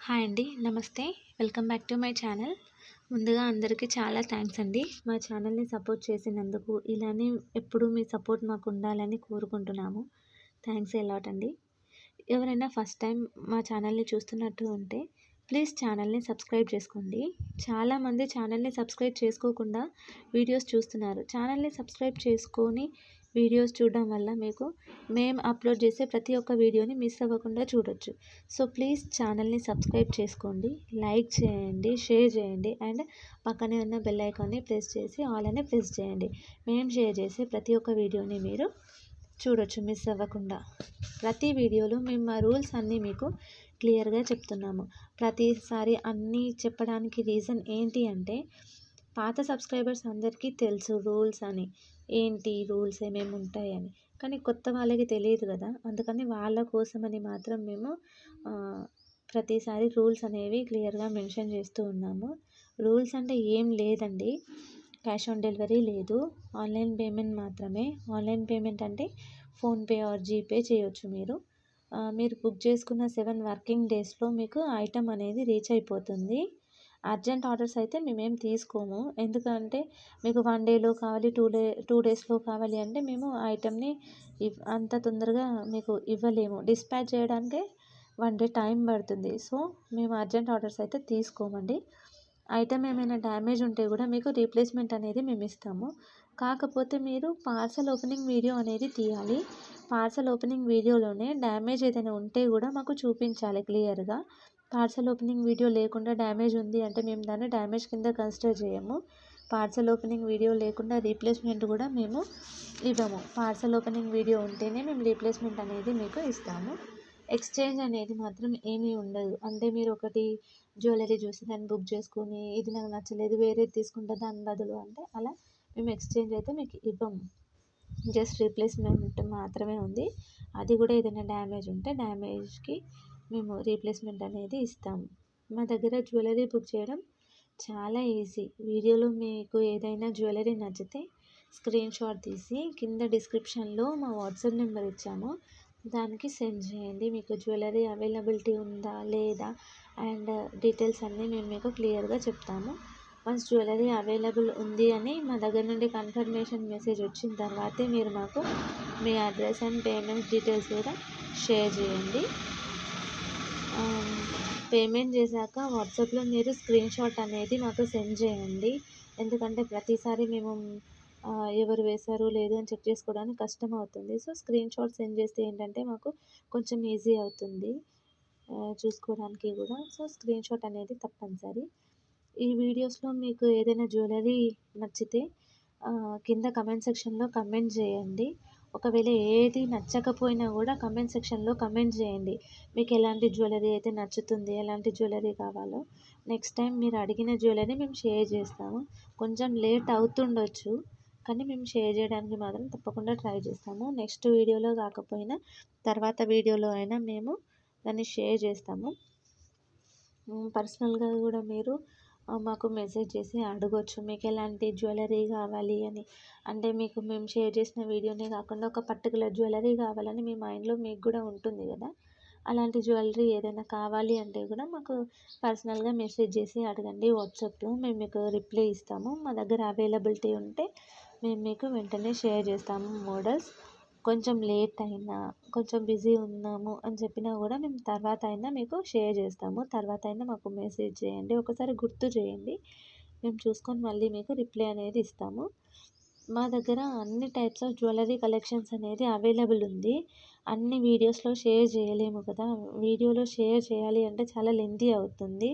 Hi అండి. నమస్తే. Welcome back to my channel. ముందుగా అందరికీ చాలా థ్యాంక్స్ అండి. మా ఛానల్‌ని సపోర్ట్ చేసినందుకు. ఇలానే ఎప్పుడూ మీ సపోర్ట్ మాకు ఉండాలని కోరుకుంటున్నాము. థ్యాంక్స్ ఎ లాట్ అండి. ఎవరైనా ఫస్ట్ టైం మా ఛానల్‌ని చూస్తున్నట్టు ఉంటే ప్లీజ్ ఛానల్‌ని సబ్స్క్రైబ్ చేసుకోండి. చాలామంది ఛానల్‌ని సబ్స్క్రైబ్ చేసుకోకుండా వీడియోస్ చూస్తున్నారు. ఛానల్‌ని సబ్స్క్రైబ్ చేసుకొని వీడియోస్ చూడడం వల్ల మీకు మేము అప్లోడ్ చేసే ప్రతి ఒక్క వీడియోని మిస్ అవ్వకుండా చూడొచ్చు. సో ప్లీజ్ ఛానల్‌ని సబ్స్క్రైబ్ చేసుకోండి, లైక్ చేయండి, షేర్ చేయండి అండ్ పక్కనే ఉన్న బెల్ ఐకాన్ని ప్రెస్ చేసి ఆల్ అని ప్రెస్ చేయండి. మేము షేర్ చేసే ప్రతి ఒక్క వీడియోని మీరు చూడొచ్చు మిస్ అవ్వకుండా. ప్రతి వీడియోలో మేము మా రూల్స్ అన్నీ మీకు క్లియర్గా చెప్తున్నాము. ప్రతిసారి అన్నీ చెప్పడానికి రీజన్ ఏంటి అంటే పాత సబ్స్క్రైబర్స్ అందరికీ తెలుసు రూల్స్ అని, ఏంటి రూల్స్ ఏమేమి ఉంటాయని. కానీ కొత్త వాళ్ళకి తెలియదు కదా, అందుకని వాళ్ళ కోసమని మాత్రం మేము ప్రతిసారి రూల్స్ అనేవి క్లియర్గా మెన్షన్ చేస్తూ ఉన్నాము. రూల్స్ అంటే ఏం లేదండి, క్యాష్ ఆన్ డెలివరీ లేదు, ఆన్లైన్ పేమెంట్ మాత్రమే. ఆన్లైన్ పేమెంట్ అంటే ఫోన్పే ఆర్ జీపే చేయొచ్చు. మీరు బుక్ చేసుకున్న 7 వర్కింగ్ డేస్లో మీకు ఐటమ్ అనేది రీచ్ అయిపోతుంది. అర్జెంట్ ఆర్డర్స్ అయితే మేమేం తీసుకోము. ఎందుకంటే మీకు 1 డేలో కావాలి, 2 డేస్లో కావాలి అంటే మేము ఐటమ్ని అంత తొందరగా మీకు ఇవ్వలేము. డిస్పాచ్ చేయడానికే 1 డే టైం పడుతుంది. సో మేము అర్జెంట్ ఆర్డర్స్ అయితే తీసుకోమండి. ఐటమ్ ఏమైనా డ్యామేజ్ ఉంటే కూడా మీకు రీప్లేస్మెంట్ అనేది మేము ఇస్తాము. కాకపోతే మీరు పార్సల్ ఓపెనింగ్ వీడియో అనేది తీయాలి. పార్సల్ ఓపెనింగ్ వీడియోలోనే డ్యామేజ్ ఏదైనా ఉంటే కూడా మాకు చూపించాలి క్లియర్గా. పార్సల్ ఓపెనింగ్ వీడియో లేకుండా డ్యామేజ్ ఉంది అంటే మేము దాన్ని డ్యామేజ్ కింద కన్సిడర్ చేయము. పార్సల్ ఓపెనింగ్ వీడియో లేకుండా రీప్లేస్మెంట్ కూడా మేము ఇవ్వము. పార్సల్ ఓపెనింగ్ వీడియో ఉంటేనే మేము రీప్లేస్మెంట్ అనేది మీకు ఇస్తాము. ఎక్స్చేంజ్ అనేది మాత్రం ఏమీ ఉండదు. అంటే మీరు ఒకటి జ్యువెలరీ చూసి దాన్ని బుక్ చేసుకొని ఇది నాకు నచ్చలేదు వేరేది తీసుకుంటా దాని బదులు అంటే అలా మేము ఎక్స్చేంజ్ అయితే మీకు ఇవ్వము. జస్ట్ రీప్లేస్మెంట్ మాత్రమే ఉంది. అది కూడా ఏదైనా డ్యామేజ్ ఉంటే డ్యామేజ్కి మేము రీప్లేస్మెంట్ అనేది ఇస్తాము. మా దగ్గర జ్యువెలరీ బుక్ చేయడం చాలా ఈజీ. వీడియోలో మీకు ఏదైనా జ్యువెలరీ నచ్చితే స్క్రీన్ షాట్ తీసి కింద డిస్క్రిప్షన్లో మా వాట్సాప్ నెంబర్ ఇచ్చాము, దానికి సెండ్ చేయండి. మీకు జ్యువెలరీ అవైలబిలిటీ ఉందా లేదా అండ్ డీటెయిల్స్ అన్నీ మేము మీకు క్లియర్గా చెప్తాము. వన్స్ జ్యువెలరీ అవైలబుల్ ఉంది అని మా దగ్గర నుండి కన్ఫర్మేషన్ మెసేజ్ వచ్చిన తర్వాతే మీరు మాకు మీ అడ్రస్ అండ్ పేమెంట్ డీటెయిల్స్ కూడా షేర్ చేయండి. పేమెంట్ చేశాక వాట్సాప్లో మీరు స్క్రీన్ షాట్ అనేది మాకు సెండ్ చేయండి. ఎందుకంటే ప్రతిసారి మేము ఎవరు వేశారు లేదు అని చెక్ చేసుకోవడానికి కష్టం అవుతుంది. సో స్క్రీన్ షాట్ సెండ్ చేస్తే ఏంటంటే మాకు కొంచెం ఈజీ అవుతుంది చూసుకోవడానికి కూడా. సో స్క్రీన్ షాట్ అనేది తప్పనిసరి. ఈ వీడియోస్లో మీకు ఏదైనా జ్యువెలరీ నచ్చితే కింద కమెంట్ సెక్షన్లో కమెంట్ చేయండి. ఒకవేళ ఏది నచ్చకపోయినా కూడా కమెంట్ సెక్షన్లో కమెంట్ చేయండి. మీకు ఎలాంటి జ్యువెలరీ అయితే నచ్చుతుంది, ఎలాంటి జ్యువెలరీ కావాలో. నెక్స్ట్ టైం మీరు అడిగిన జ్యువెలరీ మేము షేర్ చేస్తాము. కొంచెం లేట్ అవుతుండొచ్చు కానీ మేము షేర్ చేయడానికి మాత్రం తప్పకుండా ట్రై చేస్తాము. నెక్స్ట్ వీడియోలో కాకపోయినా తర్వాత వీడియోలో అయినా మేము దాన్ని షేర్ చేస్తాము. పర్సనల్గా కూడా మీరు మాకు మెసేజ్ చేసి అడగొచ్చు మీకు ఎలాంటి జ్యువెలరీ కావాలి అని. అంటే మీకు మేము షేర్ చేసిన వీడియోనే కాకుండా ఒక పర్టికులర్ జ్యువెలరీ కావాలని మీ మైండ్లో మీకు కూడా ఉంటుంది కదా, అలాంటి జ్యువెలరీ ఏదైనా కావాలి అంటే కూడా మాకు పర్సనల్గా మెసేజ్ చేసి అడగండి వాట్సాప్లో. మేము మీకు రిప్లై ఇస్తాము. మా దగ్గర అవైలబిలిటీ ఉంటే మేము మీకు వెంటనే షేర్ చేస్తాము మోడల్స్. కొంచెం లేట్ అయినా కొంచెం బిజీ ఉన్నాము అని చెప్పినా కూడా మేము తర్వాత అయినా మీకు షేర్ చేస్తాము. తర్వాత అయినా మాకు మెసేజ్ చేయండి, ఒకసారి గుర్తు చేయండి, మేము చూసుకొని మళ్ళీ మీకు రిప్లై అనేది ఇస్తాము. మా దగ్గర అన్ని టైప్స్ ఆఫ్ జ్యువెలరీ కలెక్షన్స్ అనేది అవైలబుల్ ఉంది. అన్ని వీడియోస్లో షేర్ చేయలేము కదా, వీడియోలో షేర్ చేయాలి అంటే చాలా లెంతీ అవుతుంది.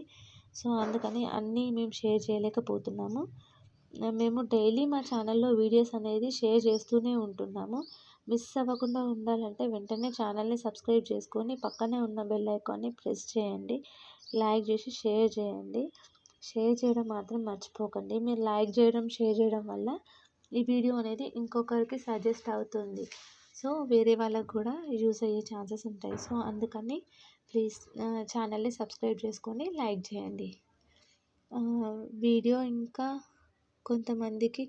సో అందుకని అన్నీ మేము షేర్ చేయలేకపోతున్నాము. మేము డైలీ మా ఛానల్లో వీడియోస్ అనేది షేర్ చేస్తూనే ఉంటున్నాము. మిస్ అవ్వకుండా ఉండాలంటే వెంటనే ఛానల్ని సబ్స్క్రైబ్ చేసుకొని పక్కనే ఉన్న బెల్ ఐకాన్ని ప్రెస్ చేయండి, లైక్ చేసి షేర్ చేయండి. షేర్ చేయడం మాత్రం మర్చిపోకండి. మీరు లైక్ చేయడం షేర్ చేయడం వల్ల ఈ వీడియో అనేది ఇంకొకరికి సజెస్ట్ అవుతుంది. సో వేరే వాళ్ళకు కూడా యూస్ అయ్యే ఛాన్సెస్ ఉంటాయి. సో అందుకని ప్లీజ్ ఛానల్ని సబ్స్క్రైబ్ చేసుకొని లైక్ చేయండి. వీడియో ఇంకా కొంతమందికి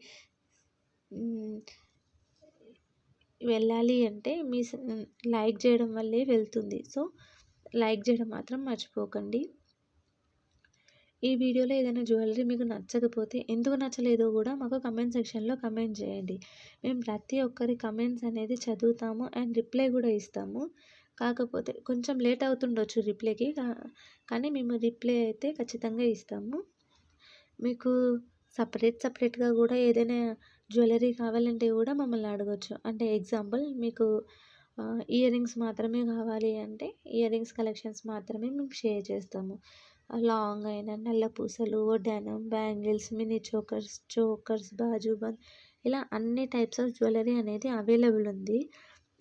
వెళ్ళాలి అంటే మీ లైక్ చేయడం వల్లే వెళ్తుంది. సో లైక్ చేయడం మాత్రం మర్చిపోకండి. ఈ వీడియోలో ఏదైనా జ్యువెలరీ మీకు నచ్చకపోతే ఎందుకు నచ్చలేదో కూడా మాకు కమెంట్ సెక్షన్లో కమెంట్ చేయండి. మేము ప్రతి ఒక్కరి కమెంట్స్ అనేది చదువుతాము అండ్ రిప్లై కూడా ఇస్తాము. కాకపోతే కొంచెం లేట్ అవుతుండొచ్చు రిప్లైకి, కానీ మేము రిప్లై అయితే ఖచ్చితంగా ఇస్తాము. మీకు సపరేట్గా కూడా ఏదైనా జ్యువెలరీ కావాలంటే కూడా మమ్మల్ని అడగొచ్చు. అంటే ఎగ్జాంపుల్ మీకు ఇయర్ రింగ్స్ మాత్రమే కావాలి అంటే ఇయర్ రింగ్స్ కలెక్షన్స్ మాత్రమే మేము షేర్ చేస్తాము. లాంగ్ అయిన నల్ల పూసలు, వడ్డానం, బ్యాంగిల్స్, మినీ చోకర్స్, బాజుబంద్ ఇలా అన్ని టైప్స్ ఆఫ్ జ్యువెలరీ అనేది అవైలబుల్ ఉంది.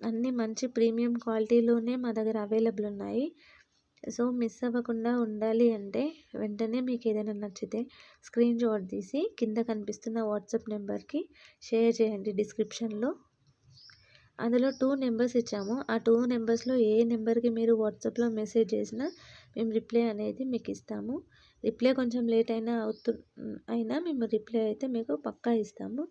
అన్నీ మంచి ప్రీమియం క్వాలిటీలోనే మా దగ్గర అవైలబుల్ ఉన్నాయి. సో మిస్ అవ్వకుండా ఉండాలి అంటే వెంటనే మీకు ఏదైనా నచ్చితే స్క్రీన్ షాట్ తీసి కింద కనిపిస్తున్న వాట్సాప్ నెంబర్కి షేర్ చేయండి. డిస్క్రిప్షన్లో అందులో 2 నెంబర్స్ ఇచ్చాము. ఆ 2 నెంబర్స్లో ఏ నెంబర్కి మీరు వాట్సాప్లో మెసేజ్ చేసినా మేము రిప్లై అనేది మీకు ఇస్తాము. రిప్లై కొంచెం లేట్ అయినా మేము రిప్లై అయితే మీకు పక్కా ఇస్తాము.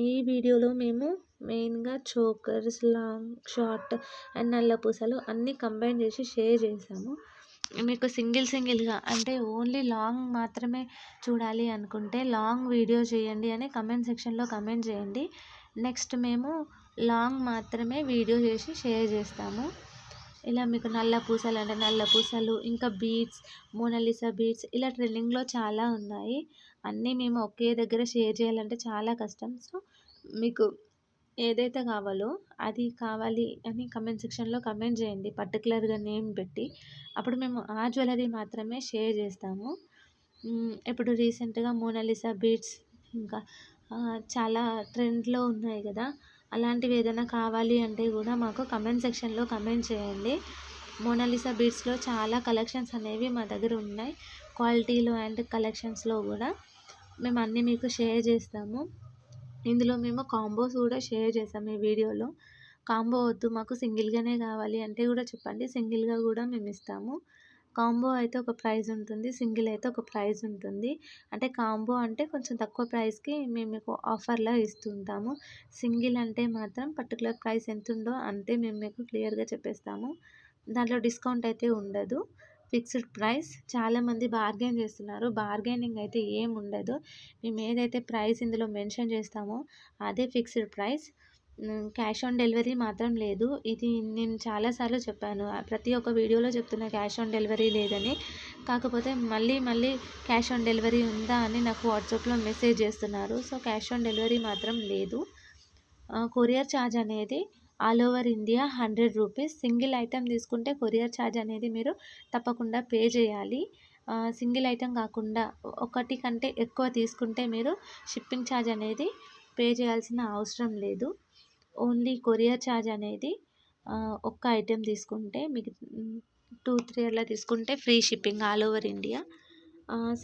ఈ వీడియోలో మేము మెయిన్గా చోకర్స్, లాంగ్, షార్ట్ అండ్ నల్ల పూసలు అన్నీ కంబైన్ చేసి షేర్ చేసాము. మీకు సింగిల్గా అంటే ఓన్లీ లాంగ్ మాత్రమే చూడాలి అనుకుంటే లాంగ్ వీడియో చేయండి అని కమెంట్ సెక్షన్లో కమెంట్ చేయండి. నెక్స్ట్ మేము లాంగ్ మాత్రమే వీడియో చేసి షేర్ చేస్తాము. ఇలా మీకు నల్ల పూసలు అంటే నల్ల పూసలు, ఇంకా బీడ్స్, మోనాలిసా బీడ్స్ ఇలా ట్రెండింగ్లో చాలా ఉన్నాయి. అన్నీ మేము ఒకే దగ్గర షేర్ చేయాలంటే చాలా కష్టం. సో మీకు ఏదైతే కావాలో అది కావాలి అని కమెంట్ సెక్షన్లో కమెంట్ చేయండి పర్టికులర్గా నేమ్ పెట్టి. అప్పుడు మేము ఆ జ్యువెలరీ మాత్రమే షేర్ చేస్తాము. ఇప్పుడు రీసెంట్గా మోనాలిసా బీడ్స్ ఇంకా చాలా ట్రెండ్లో ఉన్నాయి కదా, అలాంటివి ఏదైనా కావాలి అంటే కూడా మాకు కమెంట్ సెక్షన్లో కమెంట్ చేయండి. మోనాలిసా బీడ్స్లో చాలా కలెక్షన్స్ అనేవి మా దగ్గర ఉన్నాయి. క్వాలిటీలో అండ్ కలెక్షన్స్లో కూడా మేము అన్నీ మీకు షేర్ చేస్తాము. ఇందులో మేము కాంబోస్ కూడా షేర్ చేసాము ఈ వీడియోలో. కాంబో వద్దు మాకు సింగిల్గానే కావాలి అంటే కూడా చెప్పండి, సింగిల్గా కూడా మేము ఇస్తాము. కాంబో అయితే ఒక ప్రైస్ ఉంటుంది, సింగిల్ అయితే ఒక ప్రైస్ ఉంటుంది. అంటే కాంబో అంటే కొంచెం తక్కువ ప్రైస్కి మేము మీకు ఆఫర్లా ఇస్తుంటాము. సింగిల్ అంటే మాత్రం పర్టికులర్ ప్రైస్ ఎంత ఉందో అంతే మేము మీకు క్లియర్గా చెప్పేస్తాము. దాంట్లో డిస్కౌంట్ అయితే ఉండదు, ఫిక్స్డ్ ప్రైస్. చాలామంది బార్గెన్ చేస్తున్నారు, బార్గెనింగ్ అయితే ఏం ఉండదు. మేము ఏదైతే ప్రైస్ ఇందులో మెన్షన్ చేస్తామో అదే fixed price. Cash on delivery మాత్రం లేదు. ఇది నేను చాలాసార్లు చెప్పాను, ప్రతి ఒక్క వీడియోలో చెప్తున్నా క్యాష్ ఆన్ డెలివరీ లేదని. కాకపోతే మళ్ళీ క్యాష్ ఆన్ డెలివరీ ఉందా అని నాకు వాట్సాప్లో మెసేజ్ చేస్తున్నారు. సో క్యాష్ ఆన్ డెలివరీ మాత్రం లేదు. కొరియర్ ఛార్జ్ అనేది all over India 100 rupees. Single item తీసుకుంటే కొరియర్ ఛార్జ్ అనేది మీరు తప్పకుండా పే చేయాలి. సింగిల్ ఐటెం కాకుండా ఒకటి కంటే ఎక్కువ తీసుకుంటే మీరు షిప్పింగ్ ఛార్జ్ అనేది పే చేయాల్సిన అవసరం లేదు. ఓన్లీ కొరియర్ ఛార్జ్ అనేది ఒక్క ఐటెం తీసుకుంటే మీకు 2-3 అలా తీసుకుంటే free shipping all over India.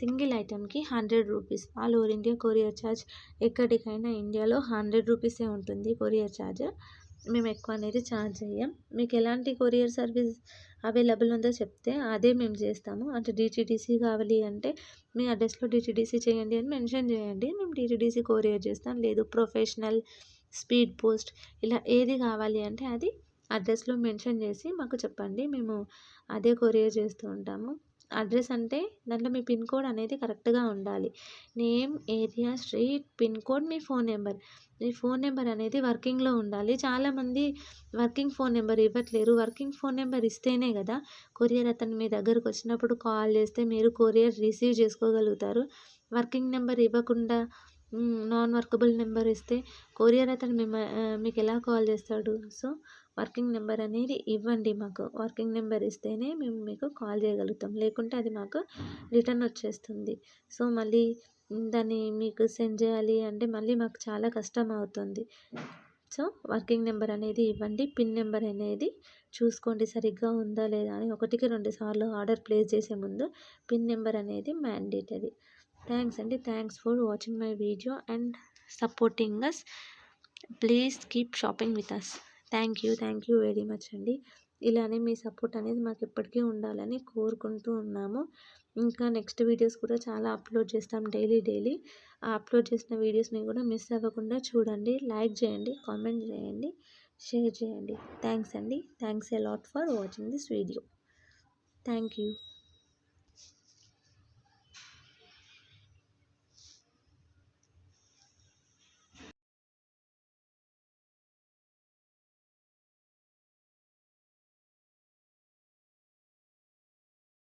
Single ఐటెంకి 100 rupees all over India courier charge. ఎక్కడికైనా ఇండియాలో 100 రూపీసే ఉంటుంది కొరియర్ ఛార్జ్. మేము ఎక్కువ అనేది ఛార్జ్ చేయం. మీకు ఎలాంటి కొరియర్ సర్వీస్ అవైలబుల్ ఉందో చెప్తే అదే మేము చేస్తాము. అంటే డిటీడీసీ కావాలి అంటే మీ అడ్రస్లో డిటీడీసీ చేయండి అని మెన్షన్ చేయండి, మేము డిటీడీసీ కొరియర్ చేస్తాం. లేదు ప్రొఫెషనల్, స్పీడ్ పోస్ట్ ఇలా ఏది కావాలి అంటే అది అడ్రస్లో మెన్షన్ చేసి మాకు చెప్పండి, మేము అదే కొరియర్ చేస్తూ ఉంటాము. అడ్రస్ అంటే దాంట్లో మీ పిన్ కోడ్ అనేది కరెక్ట్గా ఉండాలి. Name, area, street, pin code, మీ ఫోన్ నెంబర్. మీ ఫోన్ నెంబర్ అనేది వర్కింగ్లో ఉండాలి. చాలామంది వర్కింగ్ ఫోన్ నెంబర్ ఇవ్వట్లేరు. వర్కింగ్ ఫోన్ నెంబర్ ఇస్తేనే కదా కొరియర్ అతను మీ దగ్గరకు వచ్చినప్పుడు కాల్ చేస్తే మీరు కొరియర్ రిసీవ్ చేసుకోగలుగుతారు. వర్కింగ్ నెంబర్ ఇవ్వకుండా నాన్ వర్కబుల్ నెంబర్ ఇస్తే కొరియర్ అతను మీకు ఎలా కాల్ చేస్తాడు? సో వర్కింగ్ నెంబర్ అనేది ఇవ్వండి మాకు. వర్కింగ్ నెంబర్ ఇస్తేనే మేము మీకు కాల్ చేయగలుగుతాం, లేకుంటే అది మాకు రిటర్న్ వచ్చేస్తుంది. సో మళ్ళీ దాన్ని మీకు సెండ్ చేయాలి అంటే మళ్ళీ మాకు చాలా కష్టం అవుతుంది. సో వర్కింగ్ నెంబర్ అనేది ఇవ్వండి. పిన్ నెంబర్ అనేది చూసుకోండి సరిగ్గా ఉందా లేదా అని. 1కి 2 సార్లు ఆర్డర్ ప్లేస్ చేసే ముందు పిన్ నెంబర్ అనేది మ్యాండేటరీ. థ్యాంక్స్ అండి. Thanks for watching my video and supporting us. Please keep shopping with us. Thank you very much అండి. ఇలానే మీ సపోర్ట్ అనేది మాకు ఎప్పటికీ ఉండాలని కోరుకుంటూ ఉన్నాము. ఇంకా నెక్స్ట్ వీడియోస్ కూడా చాలా అప్లోడ్ చేస్తాం డైలీ. ఆ అప్లోడ్ చేసిన వీడియోస్ని కూడా మిస్ అవ్వకుండా చూడండి. లైక్ చేయండి, కామెంట్ చేయండి, షేర్ చేయండి. థ్యాంక్స్ అండి. Thanks a lot for watching this video. Thank you.